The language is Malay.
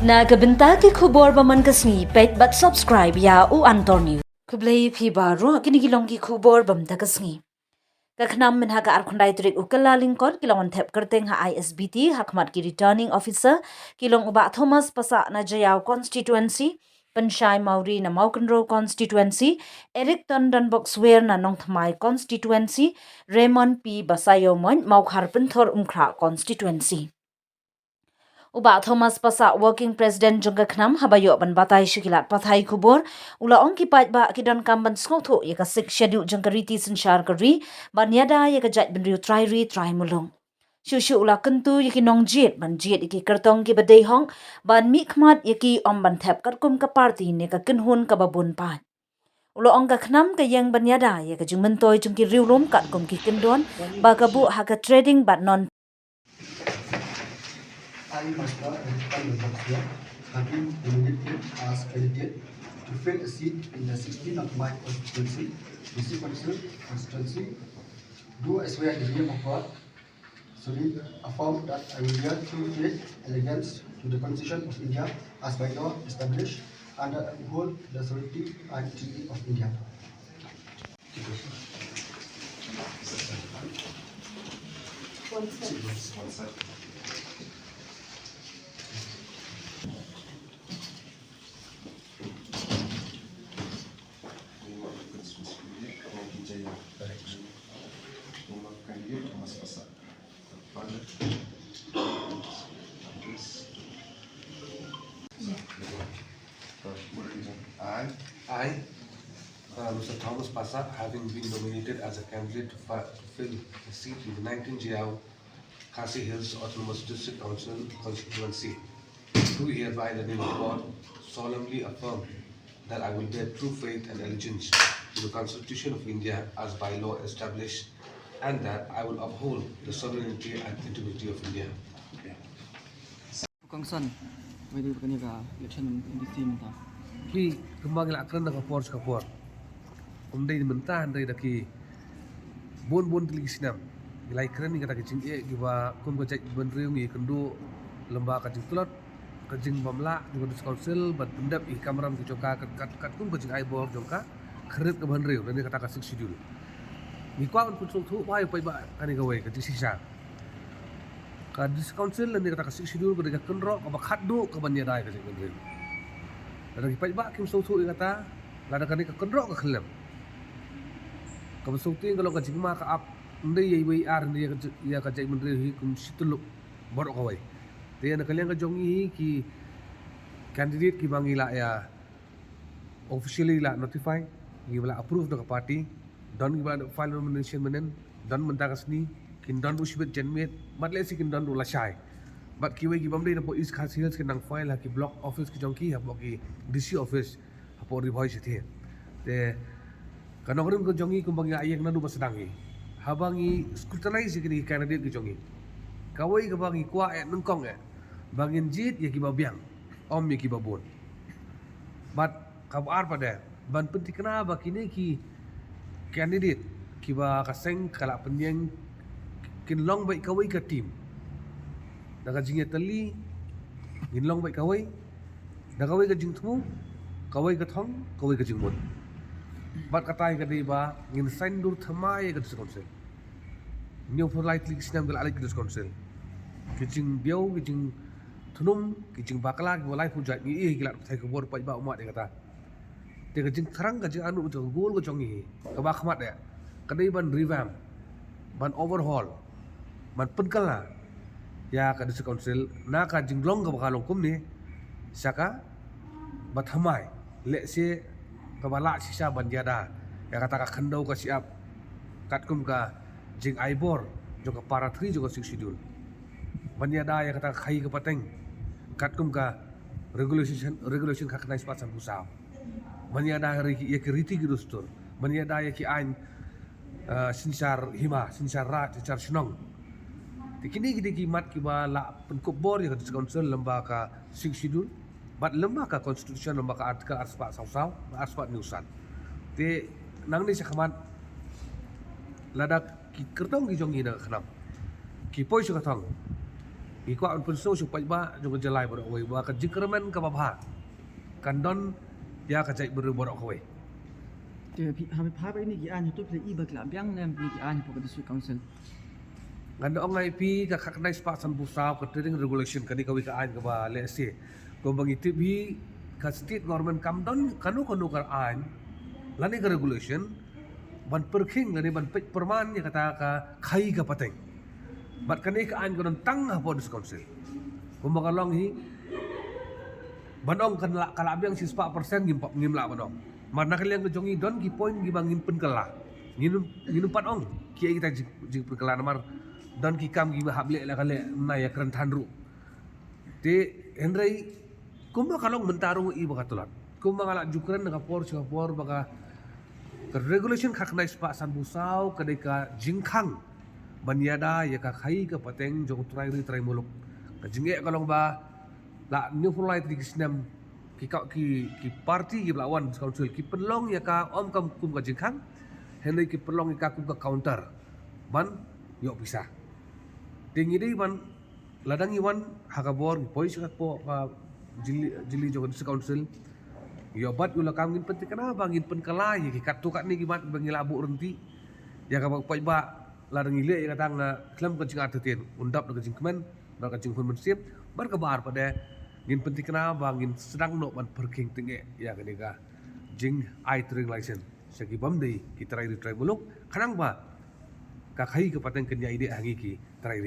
Na gabenta ki khubor baman kasni pet but subscribe ya u antor news. Kublai phi baro kini kilong ki khubor bam ta kasni. Kakhnam min haka arkhundai trik ukala lingkon kilong thep kerteng ha ISBT hakmat ki returning officer kilong uba Thomas Pasa na Jayau constituency Panshai Mauri na Maukenro constituency Eric Tondan Boxwear na Nongthmai constituency Raymond P Basayo Mon Maukhar Pinthor Umkhra constituency. Uba Thomas Pasa working president jungga khnam habayo ban batai shikilat pathai khubor ula ong ki pat ba kidan kamban skotho ye ka sik schedule jungga riti sinshar kari ban yada ye ka jat bin riu try mulung shushu ula kentu ye ki nong jet ban jet ye ki kertong ki badai hong ban mi khmat ye ki om ban thap kar kum ka party ne ka kinhun ka babun pa ulo ong ka khnam ka yang ban yada ye ka jungmen toy jung ki riu lom kat kum ki kindon ba ka bu ha ka trading but non I, Master Eric Boxer, have been nominated as candidate to fill a seat in the 16th of my constituency, DC Council constituency. Do I swear in the name of God, solemnly affirm that I will bear true faith and allegiance to the Constitution of India as by law established, and that I uphold the sovereignty and integrity of India. One side. I, Mr. Thomas Pasa, having been nominated as a candidate to fill the seat in the 19 Jiao Khasi Hills Autonomous District Council constituency, do hereby in the name of God solemnly affirm that I will bear true faith and allegiance to the Constitution of India as by law established, and that I will uphold the sovereignty and integrity of India. Kongson, whether you can election in the team. Ki kembang la kena kapor umdai mentah andai daki bon tili sinam ilai keren ni kata kecing giba kum kecek benriung i kendo lemba kacing tulot kacing bamla juga dis council bat pendap i kamram ki joka kat kum kecing ai bor joka keret ke benriung dan kata kasik sidul ni kwa pun tu wai pai ba kani gawai kecing sisa ka dis council dan kata kasik sidul ke kenro ka bakhat do ke banya dai kecing benriung lada kipat bak kim sautu kata lada kani ka kendrok ka khlem ka sautu kalau ka jingma ka ap ndai yai bai ar ndai ya ka jai mendri hi kum situluk borok ka wai te na kalian ka jongi ki candidate ki bangila ya officially la notify ki bala approve ka party don ki bala file nomination menen don menta kasni kin don usibet jenmet matle si kin don ula shai but kiwe ki bamdei na po East Khasi Hills ki nang file ha ki block office ki jongki ha ki DC office ha po revise the te kanongrim ko jongi kumbang ya ayek nanu basadangi habangi scrutinize ki candidate ki jongi kawai ka bangi kwa nungkong bangin jit ya ki babiang om ya ki babon but kabar pada ban penting kena ba kini ki candidate ki ba kaseng kala penyeng kin long bai kawai ka team daga jingya tali ginlong bai kawai daga kawai ka jingtmu kawai ka thong kawai ka jingmon bat katai ka deba ngin sign dur thamai ka dis council new for lightly sinam gal alai ka dis council kijing biau kijing thunum kijing bakla ki walai pujat ni e gilat thai ka bor pai ba umat de kata te ka jing tharang ka jing anu to gol ka jongi ka ba khmat de ka dei ban revamp ban overhaul ban penkala ya ka dis council na ka jinglong ka bakalong kum ni saka bathamai le se ka bala sisa banjada ya kata ka khandau ka siap kat kum ka jing aibor jo ka para 3 jo ka sidul banjada ya kata khai ka pateng kat kum ka regulation ka khnai spasan pusau banjada ya ki riti ki dustur banjada ya ki ain sinsar hima sinsar rat sinsar sunong kini ki mat ki ba la penkop bor ya ka council lemba ka sing sidul bat lemba ka constitution lemba ka artikel arspa saw arspa nusan te nang ni sakhaman lada ki kertong ki jongi na khnam ki poi su ka thong Iko an pun so supaya ba jong jelai borak wei ba ka jikremen ka babha. Kan don ya ka cai beru borak wei. Thì hàm phá bên này cái anh tôi phải y bậc làm biang nem cái anh của district council. Nganda ong ngai pi ka khaknai spa san busau ka trading regulation kani ka wi ka ain ka ba le se ko bangi tibi ka state government kam don kanu ka ain lani ka regulation ban perking lani ban pek perman ya kata ka khai ka pateng bat kani ka ain ko don tang ha bodis council ko magalong hi banong kan la kala biang si 4% ngim la banong mana kalian ke jongi don ki point gi bangin pen kala nginum pat ong ki kita jig pen kala namar dan ki kam gi hable la kale na ya kran thanru te henry kuma kalong mentarung i bakatulan kuma ngala jukran na por baka ke regulation khaknai spa san busau kadeka jingkhang banyada ya ka khai ka pateng jong trai muluk ka jinge kalong ba la new fulai tri kisnam ki party ki lawan council ki penlong ya ka om kam kum ka jingkhang henry ki penlong ka kum ka counter ban yo pisah tinggi deh ban ladang iwan hakabor pois ka po jili jogan council yo bat ula kamgin penting kana bangin pen kala ya ki kat tukat ni gimat bangi labu renti ya ka pai ba ladang ile ya katang na klam ka jing arteten undap ka jing kemen na ka jing pun mensip bar ka bar pada ngin penting kana bangin sedang no ban perking tingge ya ka dega jing ai tring license segi bam dei ki trai muluk kanang ba ka khai ka pateng kenya ide hangi ki trai